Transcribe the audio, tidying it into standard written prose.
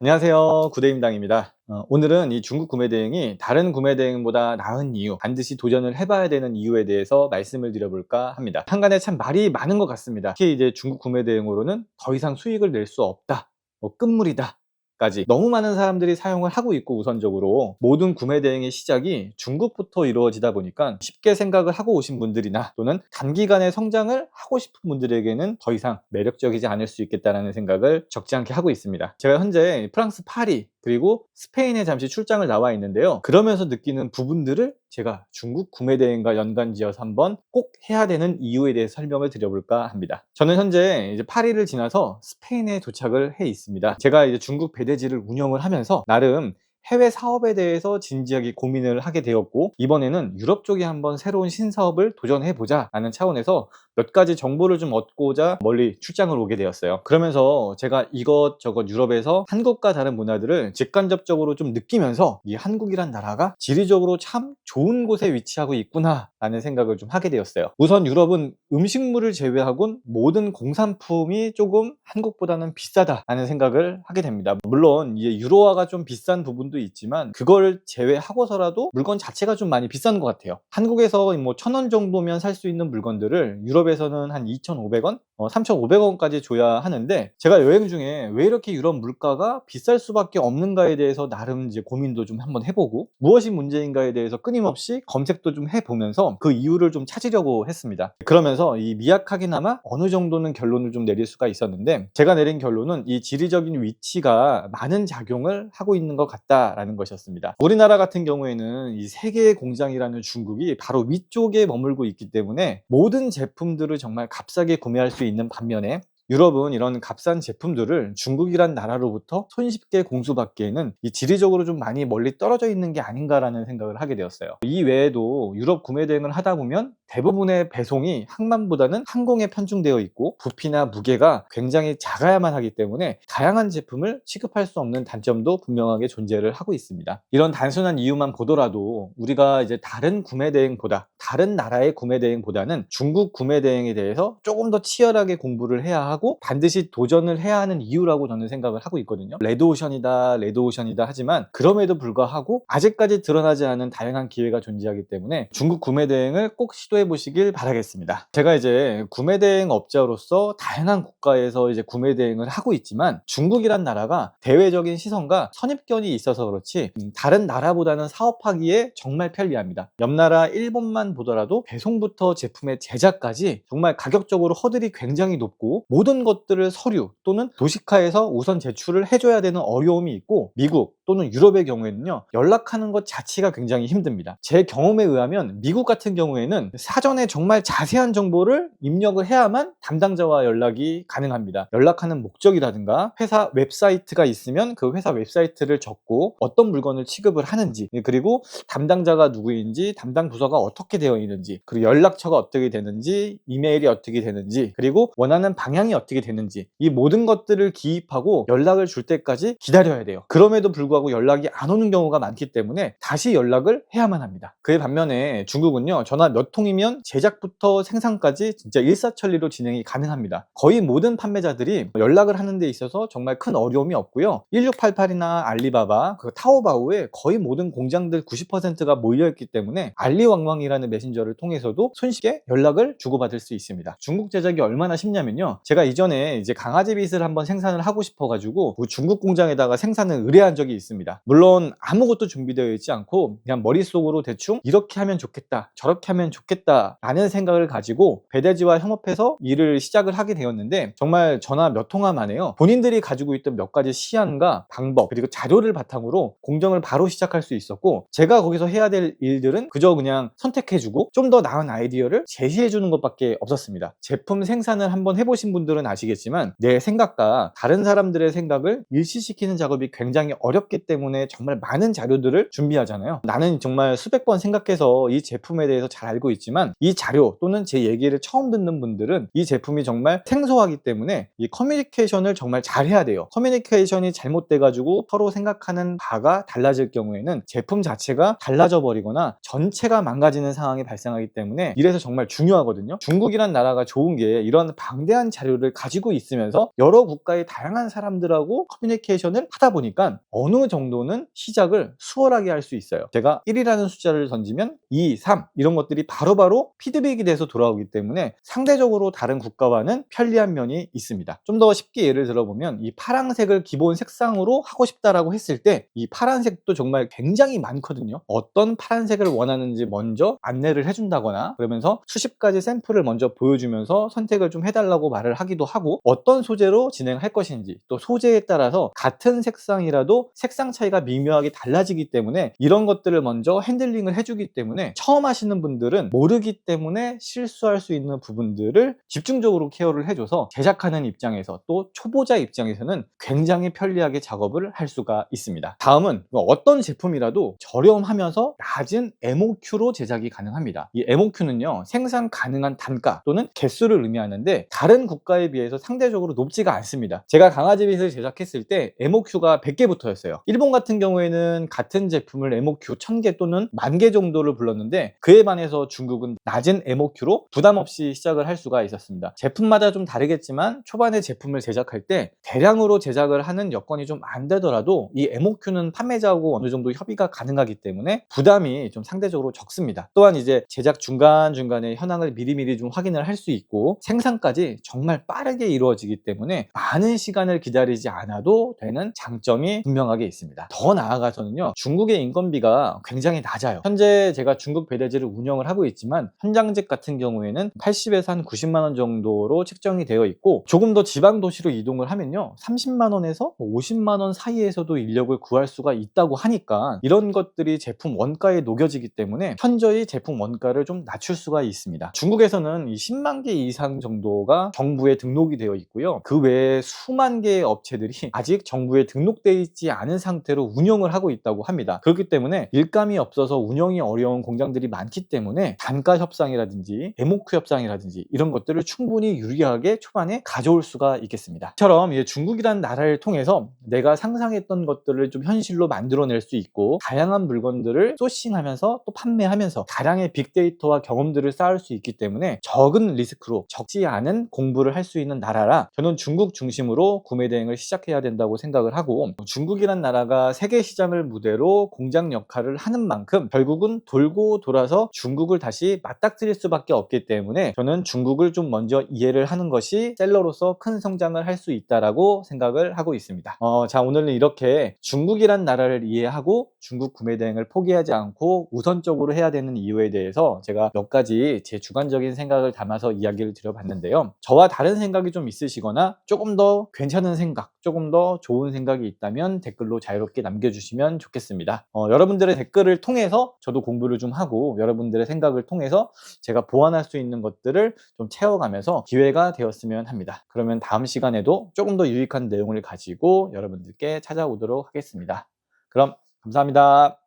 안녕하세요. 구대임당입니다. 오늘은 이 중국 구매 대행이 다른 구매 대행보다 나은 이유, 반드시 도전을 해봐야 되는 이유에 대해서 말씀을 드려볼까 합니다. 한간에 참 말이 많은 것 같습니다. 특히 이제 중국 구매 대행으로는 더 이상 수익을 낼 수 없다, 끝물이다 까지 너무 많은 사람들이 사용을 하고 있고, 우선적으로 모든 구매 대행의 시작이 중국부터 이루어지다 보니까 쉽게 생각을 하고 오신 분들이나 또는 단기간에 성장을 하고 싶은 분들에게는 더 이상 매력적이지 않을 수 있겠다는 생각을 적지 않게 하고 있습니다. 제가 현재 프랑스 파리 그리고 스페인에 잠시 출장을 나와 있는데요, 그러면서 느끼는 부분들을 제가 중국 구매 대행과 연관지어서 한번 꼭 해야 되는 이유에 대해 설명을 드려볼까 합니다. 저는 현재 이제 파리를 지나서 스페인에 도착을 해 있습니다. 제가 이제 중국 배대지를 운영을 하면서 나름 해외 사업에 대해서 진지하게 고민을 하게 되었고, 이번에는 유럽 쪽에 한번 새로운 신사업을 도전해 보자 라는 차원에서 몇 가지 정보를 좀 얻고자 멀리 출장을 오게 되었어요. 그러면서 제가 이것저것 유럽에서 한국과 다른 문화들을 직간접적으로 좀 느끼면서 이 한국이란 나라가 지리적으로 참 좋은 곳에 위치하고 있구나 라는 생각을 좀 하게 되었어요. 우선 유럽은 음식물을 제외하곤 모든 공산품이 조금 한국보다는 비싸다 라는 생각을 하게 됩니다. 물론 이제 유로화가 좀 비싼 부분도 있지만 그걸 제외하고서라도 물건 자체가 좀 많이 비싼 것 같아요. 한국에서 뭐 1,000원 정도면 살 수 있는 물건들을 유럽에서는 한 2,500원? 3,500원까지 줘야 하는데, 제가 여행 중에 왜 이렇게 유럽 물가가 비쌀 수밖에 없는가에 대해서 나름 이제 고민도 좀 한번 해보고, 무엇이 문제인가에 대해서 끊임없이 검색도 좀 해보면서 그 이유를 좀 찾으려고 했습니다. 그러면서 이 미약하게나마 어느 정도는 결론을 좀 내릴 수가 있었는데, 제가 내린 결론은 이 지리적인 위치가 많은 작용을 하고 있는 것 같다라는 것이었습니다. 우리나라 같은 경우에는 이 세계의 공장이라는 중국이 바로 위쪽에 머물고 있기 때문에 모든 제품들을 정말 값싸게 구매할 수 있는 반면에, 유럽은 이런 값싼 제품들을 중국이란 나라로부터 손쉽게 공수받기에는 이 지리적으로 좀 많이 멀리 떨어져 있는 게 아닌가라는 생각을 하게 되었어요. 이 외에도 유럽 구매 대행을 하다 보면 대부분의 배송이 항만보다는 항공에 편중되어 있고, 부피나 무게가 굉장히 작아야만 하기 때문에 다양한 제품을 취급할 수 없는 단점도 분명하게 존재를 하고 있습니다. 이런 단순한 이유만 보더라도 우리가 이제 다른 구매 대행보다, 다른 나라의 구매 대행보다는 중국 구매 대행에 대해서 조금 더 치열하게 공부를 해야 하고 반드시 도전을 해야 하는 이유라고 저는 생각을 하고 있거든요. 레드오션이다 레드오션이다 하지만 그럼에도 불구하고 아직까지 드러나지 않은 다양한 기회가 존재하기 때문에 중국 구매 대행을 꼭 시도해 보시길 바라겠습니다. 제가 이제 구매 대행 업자로서 다양한 국가에서 이제 구매 대행을 하고 있지만, 중국이란 나라가 대외적인 시선과 선입견이 있어서 그렇지 다른 나라보다는 사업하기에 정말 편리합니다. 옆 나라 일본만 보더라도 배송부터 제품의 제작까지 정말 가격적으로 허들이 굉장히 높고, 모든 것들을 서류 또는 도시카에서 우선 제출을 해줘야 되는 어려움이 있고, 미국 또는 유럽의 경우에는요, 연락하는 것 자체가 굉장히 힘듭니다. 제 경험에 의하면 미국 같은 경우에는 사전에 정말 자세한 정보를 입력을 해야만 담당자와 연락이 가능합니다. 연락하는 목적이라든가 회사 웹사이트가 있으면 그 회사 웹사이트를 적고 어떤 물건을 취급을 하는지, 그리고 담당자가 누구인지, 담당 부서가 어떻게 되어 있는지, 그리고 연락처가 어떻게 되는지, 이메일이 어떻게 되는지, 그리고 원하는 방향이 어떻게 되는지, 이 모든 것들을 기입하고 연락을 줄 때까지 기다려야 돼요. 그럼에도 불구하고 연락이 안 오는 경우가 많기 때문에 다시 연락을 해야만 합니다. 그에 반면에 중국은요, 전화 몇 통이면 제작부터 생산까지 진짜 일사천리로 진행이 가능합니다. 거의 모든 판매자들이 연락을 하는 데 있어서 정말 큰 어려움이 없고요, 1688이나 알리바바, 그 타오바오에 거의 모든 공장들 90%가 몰려있기 때문에 알리왕왕이라는 메신저를 통해서도 손쉽게 연락을 주고받을 수 있습니다. 중국 제작이 얼마나 쉽냐면요, 제가 이전에 이제 강아지 빗을 한번 생산을 하고 싶어가지고 그 중국 공장에다가 생산을 의뢰한 적이 있습니다. 물론 아무것도 준비되어 있지 않고 그냥 머릿속으로 대충 이렇게 하면 좋겠다, 저렇게 하면 좋겠다 라는 생각을 가지고 배대지와 협업해서 일을 시작을 하게 되었는데, 정말 전화 몇 통화 만에요, 본인들이 가지고 있던 몇 가지 시안과 방법 그리고 자료를 바탕으로 공정을 바로 시작할 수 있었고, 제가 거기서 해야 될 일들은 그저 그냥 선택해주고 좀 더 나은 아이디어를 제시해주는 것밖에 없었습니다. 제품 생산을 한번 해보신 분들은 아시겠지만 내 생각과 다른 사람들의 생각을 일치시키는 작업이 굉장히 어렵기 때문에 정말 많은 자료들을 준비하잖아요. 나는 정말 수백 번 생각해서 이 제품에 대해서 잘 알고 있지만 이 자료 또는 제 얘기를 처음 듣는 분들은 이 제품이 정말 생소하기 때문에 이 커뮤니케이션을 정말 잘 해야 돼요. 커뮤니케이션이 잘못돼 가지고 서로 생각하는 바가 달라질 경우에는 제품 자체가 달라져 버리거나 전체가 망가지는 상황이 발생하기 때문에 이래서 정말 중요하거든요. 중국이란 나라가 좋은 게 이런 방대한 자료를 정보들을 가지고 있으면서 여러 국가의 다양한 사람들하고 커뮤니케이션을 하다 보니까 어느 정도는 시작을 수월하게 할 수 있어요. 제가 1이라는 숫자를 던지면 2, 3 이런 것들이 바로바로 피드백이 돼서 돌아오기 때문에 상대적으로 다른 국가와는 편리한 면이 있습니다. 좀 더 쉽게 예를 들어보면 이 파란색을 기본 색상으로 하고 싶다라고 했을 때 이 파란색도 정말 굉장히 많거든요. 어떤 파란색을 원하는지 먼저 안내를 해준다거나 그러면서 수십 가지 샘플을 먼저 보여주면서 선택을 좀 해달라고 말을 하기도 하고, 어떤 소재로 진행할 것인지 또 소재에 따라서 같은 색상이라도 색상 차이가 미묘하게 달라지기 때문에 이런 것들을 먼저 핸들링을 해주기 때문에 처음 하시는 분들은 모르기 때문에 실수할 수 있는 부분들을 집중적으로 케어를 해줘서 제작하는 입장에서 또 초보자 입장에서는 굉장히 편리하게 작업을 할 수가 있습니다. 다음은 어떤 제품이라도 저렴하면서 낮은 MOQ로 제작이 가능합니다. 이 MOQ는요, 생산 가능한 단가 또는 개수를 의미하는데 다른 국가에 비해서 상대적으로 높지가 않습니다. 제가 강아지빗을 제작했을 때 MOQ가 100개부터였어요. 일본 같은 경우에는 같은 제품을 MOQ 1000개 또는 10,000개 정도를 불렀는데 그에 반해서 중국은 낮은 MOQ로 부담 없이 시작을 할 수가 있었습니다. 제품마다 좀 다르겠지만 초반에 제품을 제작할 때 대량으로 제작을 하는 여건이 좀 안 되더라도 이 MOQ는 판매자하고 어느 정도 협의가 가능하기 때문에 부담이 좀 상대적으로 적습니다. 또한 이제 제작 중간중간에 현황을 미리미리 좀 확인을 할 수 있고 생산까지 정말 빠르게 이루어지기 때문에 많은 시간을 기다리지 않아도 되는 장점이 분명하게 있습니다. 더 나아가서는요, 중국의 인건비가 굉장히 낮아요. 현재 제가 중국 배대지를 운영을 하고 있지만 현장직 같은 경우에는 80에서 한 90만 원 정도로 책정이 되어 있고, 조금 더 지방 도시로 이동을 하면요 30만 원에서 50만 원 사이에서도 인력을 구할 수가 있다고 하니까 이런 것들이 제품 원가에 녹여지기 때문에 현저히 제품 원가를 좀 낮출 수가 있습니다. 중국에서는 이 10만 개 이상 정도가 정부에 등록이 되어 있고요, 그 외에 수만 개의 업체들이 아직 정부에 등록되어 있지 않은 상태로 운영을 하고 있다고 합니다. 그렇기 때문에 일감이 없어서 운영이 어려운 공장들이 많기 때문에 단가 협상이라든지 MOQ 협상이라든지 이런 것들을 충분히 유리하게 초반에 가져올 수가 있겠습니다. 이처럼 중국이라는 나라를 통해서 내가 상상했던 것들을 좀 현실로 만들어낼 수 있고 다양한 물건들을 소싱하면서 또 판매하면서 다량의 빅데이터와 경험들을 쌓을 수 있기 때문에 적은 리스크로 적지 않은 공부를 할 수 있는 나라라 저는 중국 중심으로 구매 대행을 시작해야 된다고 생각을 하고, 중국이란 나라가 세계 시장을 무대로 공장 역할을 하는 만큼 결국은 돌고 돌아서 중국을 다시 맞닥뜨릴 수밖에 없기 때문에 저는 중국을 좀 먼저 이해를 하는 것이 셀러로서 큰 성장을 할 수 있다라고 생각을 하고 있습니다. 자, 오늘은 이렇게 중국이란 나라를 이해하고 중국 구매 대행을 포기하지 않고 우선적으로 해야 되는 이유에 대해서 제가 몇 가지 제 주관적인 생각을 담아서 이야기를 드려봤는데요. 저와 다른 생각이 좀 있으시거나 조금 더 괜찮은 생각, 조금 더 좋은 생각이 있다면 댓글로 자유롭게 남겨주시면 좋겠습니다. 여러분들의 댓글을 통해서 저도 공부를 좀 하고 여러분들의 생각을 통해서 제가 보완할 수 있는 것들을 좀 채워가면서 기회가 되었으면 합니다. 그러면 다음 시간에도 조금 더 유익한 내용을 가지고 여러분들께 찾아오도록 하겠습니다. 그럼 감사합니다.